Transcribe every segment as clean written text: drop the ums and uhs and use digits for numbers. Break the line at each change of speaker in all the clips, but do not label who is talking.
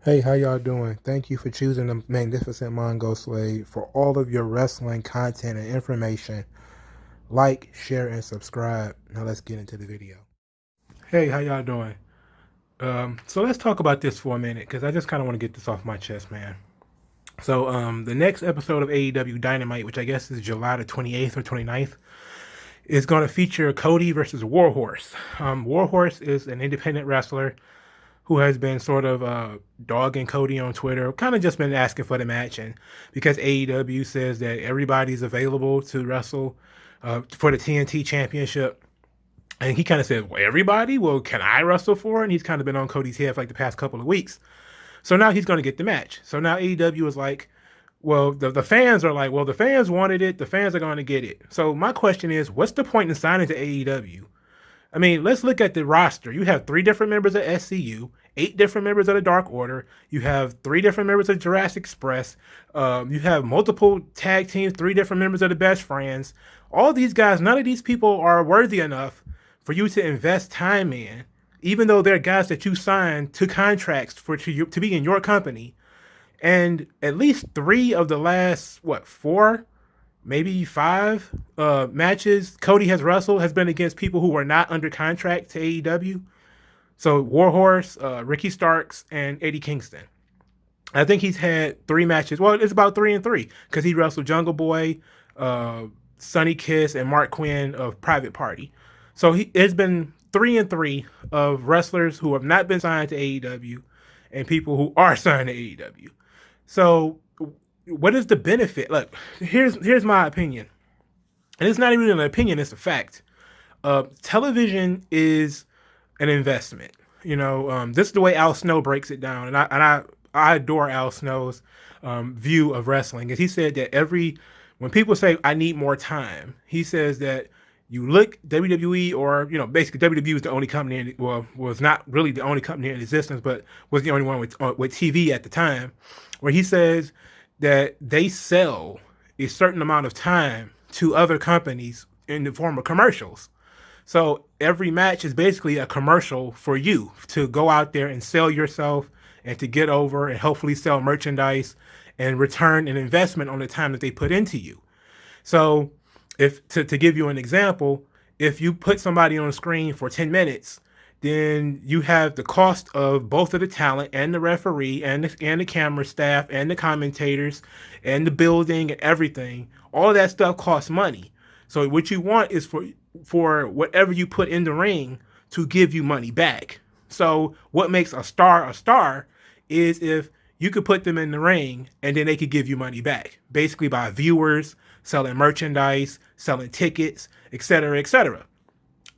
Hey, how y'all doing? Thank you for choosing the Magnificent Mongo Slave for all of your wrestling content and information. Like, share, and subscribe. Now let's get into the video. Hey, how y'all doing? So let's talk about this for a minute because I just kind of want to get this off my chest, man. So the next episode of AEW Dynamite, which I guess is July the 28th or 29th, is going to feature Cody versus Warhorse. Warhorse is an independent wrestler who has been sort of dogging Cody on Twitter, kind of just been asking for the match. And because AEW says that everybody's available to wrestle for the TNT Championship, and he kind of said, well, everybody? Well, can I wrestle for it? And he's kind of been on Cody's head for like the past couple of weeks. So now he's going to get the match. So now AEW is like, well, the fans are like, well, the fans wanted it. The fans are going to get it. So my question is, what's the point in signing to AEW? I mean, let's look at the roster. You have 3 different members of SCU, 8 different members of the Dark Order. You have 3 different members of Jurassic Express. You have multiple tag teams, 3 different members of the Best Friends. All these guys, none of these people are worthy enough for you to invest time in, even though they're guys that you signed to contracts to be in your company. And at least 3 of the last, 4, maybe 5 matches Cody has wrestled has been against people who are not under contract to AEW. So Warhorse, Ricky Starks, and Eddie Kingston. I think he's had 3 matches. Well, it's about 3 and 3 because he wrestled Jungle Boy, Sonny Kiss, and Mark Quinn of Private Party. So it's been 3 and 3 of wrestlers who have not been signed to AEW and people who are signed to AEW. So what is the benefit? Look, here's my opinion, and it's not even an opinion; it's a fact. Television is an investment. This is the way Al Snow breaks it down, and I adore Al Snow's view of wrestling. Is he said that when people say I need more time, he says that you look WWE, or basically WWE was the only company was not really the only company in existence, but was the only one with TV at the time, where he says that they sell a certain amount of time to other companies in the form of commercials. So every match is basically a commercial for you to go out there and sell yourself and to get over and hopefully sell merchandise and return an investment on the time that they put into you. So if to give you an example, if you put somebody on the screen for 10 minutes, then you have the cost of both of the talent and the referee and the camera staff and the commentators and the building and everything. All of that stuff costs money. So what you want is for whatever you put in the ring to give you money back. So what makes a star is if you could put them in the ring and then they could give you money back, basically by viewers, selling merchandise, selling tickets, etc., etc.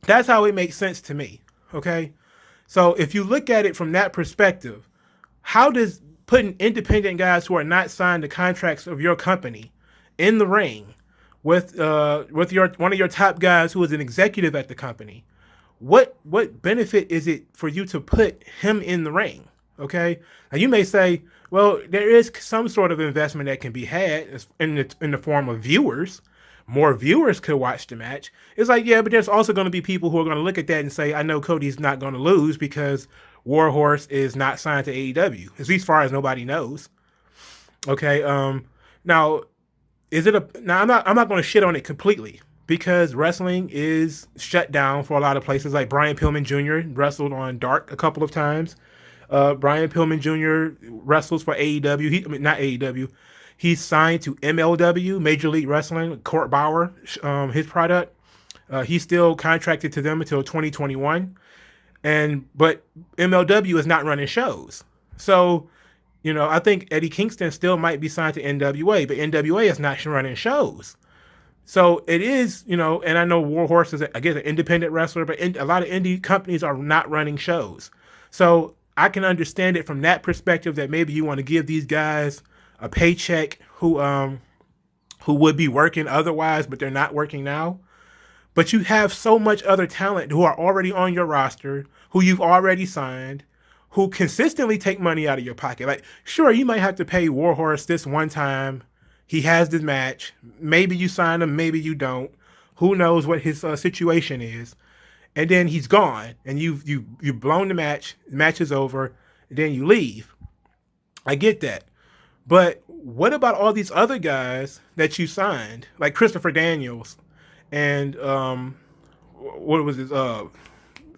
That's how it makes sense to me. Okay. So if you look at it from that perspective, how does putting independent guys who are not signed to contracts of your company in the ring with your one of your top guys who is an executive at the company, what benefit is it for you to put him in the ring? Okay. Now you may say, well, there is some sort of investment that can be had in the form of viewers. More viewers could watch the match. It's like, yeah, but there's also going to be people who are going to look at that and say, I know Cody's not going to lose because Warhorse is not signed to AEW, at least far as nobody knows. Okay. Now, I'm not going to shit on it completely because wrestling is shut down for a lot of places. Like Brian Pillman Jr. wrestled on Dark a couple of times. Brian Pillman Jr. wrestles for AEW. Not AEW. He's signed to MLW, Major League Wrestling, Court Bauer, his product. He's still contracted to them until 2021. But MLW is not running shows. So, I think Eddie Kingston still might be signed to NWA, but NWA is not running shows. So it is, and I know Warhorse is, an independent wrestler, but a lot of indie companies are not running shows. So I can understand it from that perspective that maybe you want to give these guys a paycheck who would be working otherwise, but they're not working now. But you have so much other talent who are already on your roster, who you've already signed, who consistently take money out of your pocket. Like, sure, you might have to pay Warhorse this one time. He has this match. Maybe you sign him, maybe you don't. Who knows what his situation is? And then he's gone, and you've blown the match. The match is over, and then you leave. I get that. But what about all these other guys that you signed, like Christopher Daniels and what was his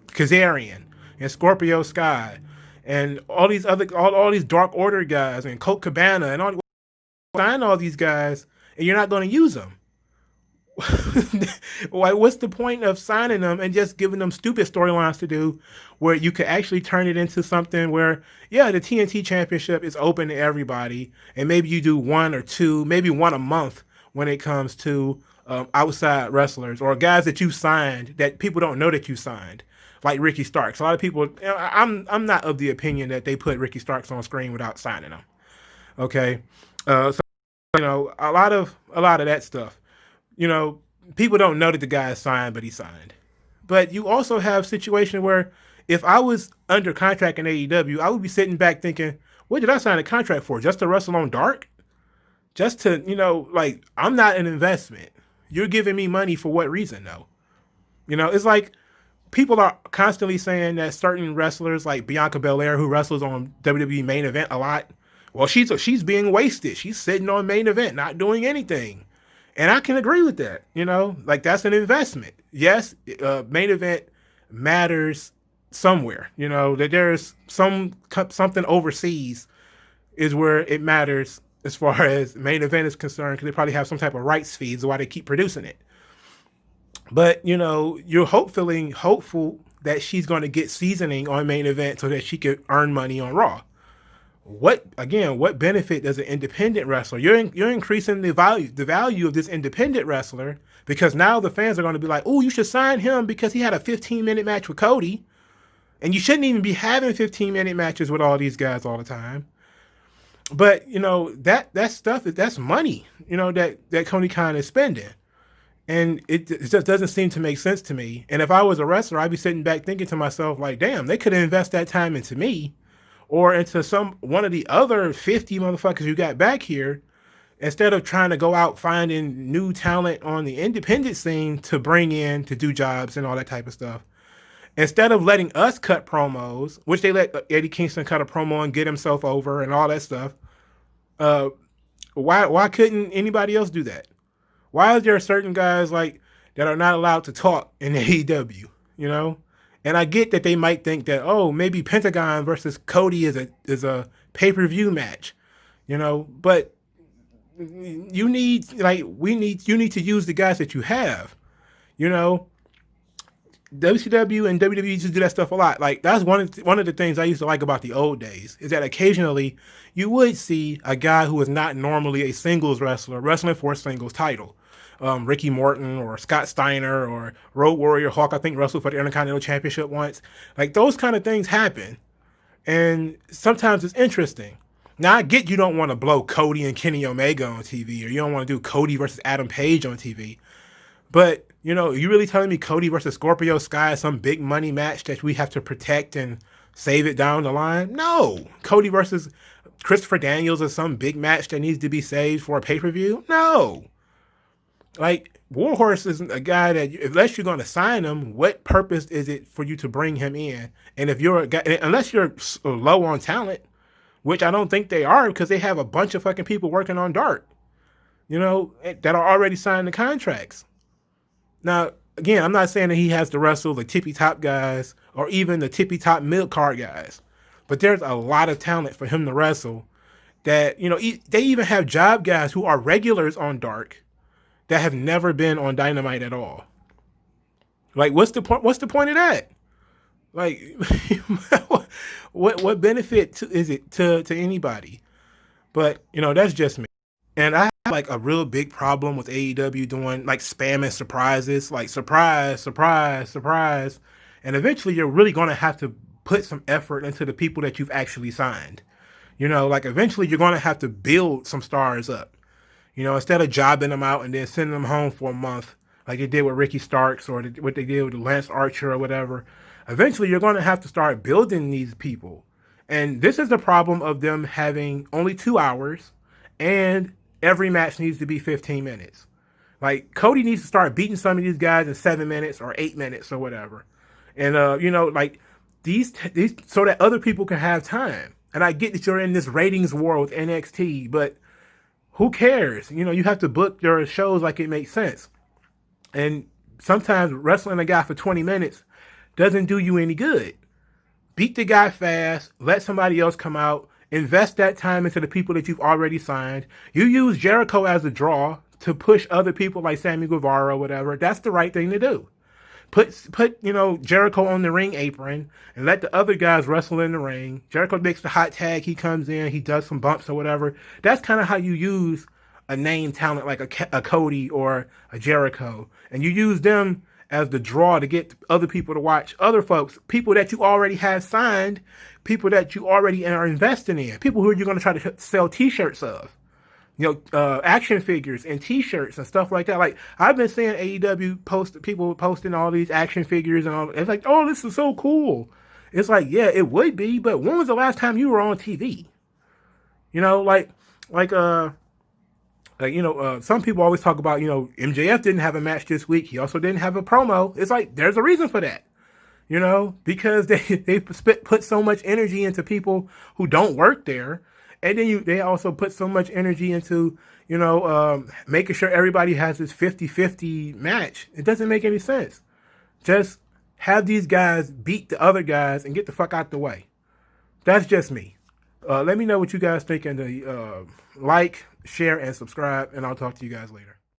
Kazarian and Scorpio Sky and all these other all these Dark Order guys and Colt Cabana and all sign all these guys and you're not going to use them. Why? What's the point of signing them and just giving them stupid storylines to do, where you could actually turn it into something where, yeah, the TNT Championship is open to everybody, and maybe you do one or two, maybe one a month when it comes to outside wrestlers or guys that you signed that people don't know that you signed, like Ricky Starks. A lot of people, I'm not of the opinion that they put Ricky Starks on screen without signing him. Okay, so a lot of that stuff. You know, people don't know that the guy is signed, but he signed. But you also have situations where if I was under contract in AEW, I would be sitting back thinking, what did I sign a contract for? Just to wrestle on Dark? Just to, like, I'm not an investment. You're giving me money for what reason, though? It's like people are constantly saying that certain wrestlers like Bianca Belair, who wrestles on WWE main event a lot, well, she's being wasted. She's sitting on main event, not doing anything. And I can agree with that. Like, that's an investment. Yes, main event matters somewhere. That there's something overseas is where it matters as far as main event is concerned, because they probably have some type of rights fees why they keep producing it. But you're hopeful that she's going to get seasoning on main event so that she could earn money on Raw. What benefit does an independent wrestler? You're increasing the value of this independent wrestler, because now the fans are going to be like, oh, you should sign him because he had a 15-minute match with Cody, and you shouldn't even be having 15-minute matches with all these guys all the time. But that stuff, that's money that Tony Khan is spending, and it just doesn't seem to make sense to me. And if I was a wrestler, I'd be sitting back thinking to myself, like, damn, they could invest that time into me or into one of the other 50 motherfuckers you got back here, instead of trying to go out finding new talent on the independent scene to bring in to do jobs and all that type of stuff. Instead of letting us cut promos, which they let Eddie Kingston cut a promo and get himself over and all that stuff, why couldn't anybody else do that? Why is there certain guys like that are not allowed to talk in AEW? And I get that they might think that, oh, maybe Pentagon versus Cody is a pay-per-view match, but you need to use the guys that you have. WCW and WWE used to do that stuff a lot. Like, that's one of the things I used to like about the old days, is that occasionally you would see a guy who is not normally a singles wrestler wrestling for a singles title. Ricky Morton or Scott Steiner or Road Warrior Hawk, I think, wrestled for the Intercontinental Championship once. Like, those kind of things happen, and sometimes it's interesting. Now, I get you don't want to blow Cody and Kenny Omega on TV, or you don't want to do Cody versus Adam Page on TV, but you really telling me Cody versus Scorpio Sky is some big money match that we have to protect and save it down the line? No. Cody versus Christopher Daniels is some big match that needs to be saved for a pay-per-view? No. Like, Warhorse isn't a guy that, unless you're going to sign him, what purpose is it for you to bring him in? And if you're a guy, unless you're low on talent, which I don't think they are, because they have a bunch of fucking people working on Dark, that are already signed the contracts. Now, again, I'm not saying that he has to wrestle the tippy top guys or even the tippy top mid card guys, but there's a lot of talent for him to wrestle that, they even have job guys who are regulars on Dark that have never been on Dynamite at all. Like, what's the point? What's the point of that? Like, what benefit is it to anybody? But that's just me. And I have like a real big problem with AEW doing like spamming surprises, like surprise, surprise, surprise, and eventually you're really going to have to put some effort into the people that you've actually signed. Like, eventually you're going to have to build some stars up. Instead of jobbing them out and then sending them home for a month, like they did with Ricky Starks or what they did with Lance Archer or whatever, eventually you're going to have to start building these people. And this is the problem of them having only 2 hours, and every match needs to be 15 minutes. Like, Cody needs to start beating some of these guys in 7 minutes or 8 minutes or whatever. And, like, these so that other people can have time. And I get that you're in this ratings war with NXT, but who cares? You know, you have to book your shows like it makes sense. And sometimes wrestling a guy for 20 minutes doesn't do you any good. Beat the guy fast, let somebody else come out, invest that time into the people that you've already signed. You use Jericho as a draw to push other people like Sammy Guevara or whatever. That's the right thing to do. Put Jericho on the ring apron and let the other guys wrestle in the ring. Jericho makes the hot tag. He comes in. He does some bumps or whatever. That's kind of how you use a name talent like a Cody or a Jericho, and you use them as the draw to get other people to watch other folks, people that you already have signed, people that you already are investing in, people who you're going to try to sell T-shirts of. Action figures and T-shirts and stuff like that. Like I've been seeing AEW people posting all these action figures and all. It's like, oh, this is so cool. It's like, yeah, it would be, but when was the last time you were on TV? Some people always talk about, MJF didn't have a match this week. He also didn't have a promo. It's like there's a reason for that. Because they put so much energy into people who don't work there. And then they also put so much energy into, making sure everybody has this 50-50 match. It doesn't make any sense. Just have these guys beat the other guys and get the fuck out the way. That's just me. Let me know what you guys think, and like, share, and subscribe, and I'll talk to you guys later.